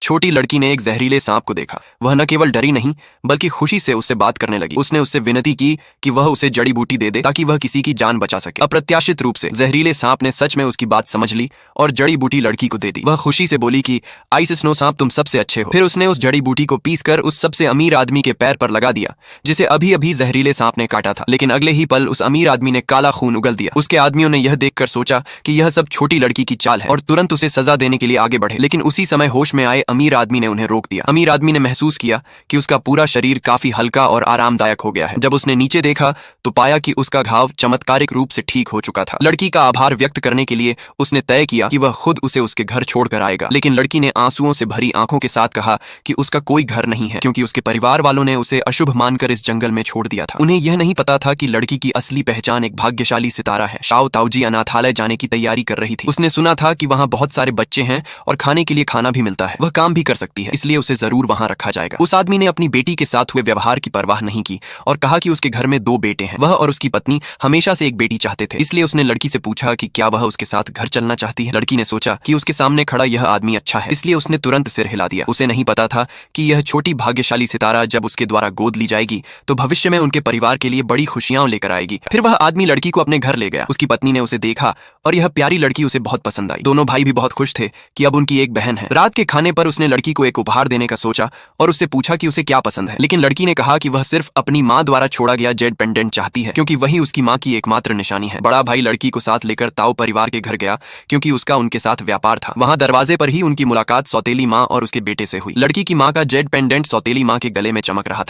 छोटी लड़की ने एक जहरीले सांप को देखा। वह न केवल डरी नहीं बल्कि खुशी से उससे बात करने लगी। उसने उससे विनती की कि वह उसे जड़ी बूटी दे दे ताकि वह किसी की जान बचा सके। अप्रत्याशित रूप से जहरीले सांप ने सच में उसकी बात समझ ली और जड़ी बूटी लड़की को दे दी। वह खुशी से बोली कि आइस स्नो सांप, तुम सबसे अच्छे हो। फिर उसने उस जड़ी बूटी को पीसकर उस सबसे अमीर आदमी के पैर पर लगा दिया जिसे अभी अभी जहरीले सांप ने काटा था। लेकिन अगले ही पल उस अमीर आदमी ने काला खून उगल दिया। उसके आदमियों ने यह देखकर सोचा कि यह सब छोटी लड़की की चाल है और तुरंत उसे सजा देने के लिए आगे बढ़े। लेकिन उसी समय होश में आए अमीर आदमी ने उन्हें रोक दिया। अमीर आदमी ने महसूस किया कि उसका पूरा शरीर काफी हल्का और आरामदायक हो गया है। जब उसने नीचे देखा तो पाया कि उसका घाव चमत्कारिक रूप से ठीक हो चुका था। लड़की का आभार व्यक्त करने के लिए उसने तय किया कि वह खुद उसे उसके घर छोड़कर आएगा। लेकिन लड़की ने आंसुओं से भरी आंखों के साथ कहा कि उसका कोई घर नहीं है क्योंकि उसके परिवार वालों ने उसे अशुभ मानकर इस जंगल में छोड़ दिया था। उन्हें यह नहीं पता था कि लड़की की असली पहचान एक भाग्यशाली सितारा है। शाओ ताऊजी अनाथालय जाने की तैयारी कर रही थी। उसने सुना था कि वहां बहुत सारे बच्चे हैं और खाने के लिए खाना भी मिलता है। वह काम भी कर सकती है, इसलिए उसे जरूर वहां रखा जाएगा। उस आदमी ने अपनी बेटी के साथ हुए व्यवहार की परवाह नहीं की और कहा कि उसके घर में 2 बेटे हैं। वह और उसकी पत्नी हमेशा से एक बेटी चाहते थे। इसलिए उसने लड़की से पूछा कि क्या वह उसके साथ घर चलना चाहती है। लड़की ने सोचा कि उसके सामने खड़ा यह आदमी अच्छा है, इसलिए उसने तुरंत सिर हिला दिया। उसे नहीं पता था कि यह छोटी भाग्यशाली सितारा जब उसके द्वारा गोद ली जाएगी तो भविष्य में उनके परिवार के लिए बड़ी खुशियां लेकर आएगी। फिर वह आदमी लड़की को अपने घर ले गया। उसकी पत्नी ने उसे देखा और यह प्यारी लड़की उसे बहुत पसंद आई। दोनों भाई भी बहुत खुश थे कि अब उनकी एक बहन है। रात के खाने पर उसने लड़की को एक उपहार देने का सोचा और उससे पूछा कि उसे क्या पसंद है। लेकिन लड़की ने कहा कि वह सिर्फ अपनी माँ द्वारा छोड़ा गया जेड पेंडेंट चाहती है क्योंकि वही उसकी माँ की एकमात्र निशानी है। बड़ा भाई लड़की को साथ लेकर ताऊ परिवार के घर गया क्योंकि उसका उनके साथ व्यापार था। वहां दरवाजे पर ही उनकी मुलाकात सौतेली माँ और उसके बेटे से हुई। लड़की की माँ का जेड पेंडेंट सौतेली माँ के गले में चमक रहा था।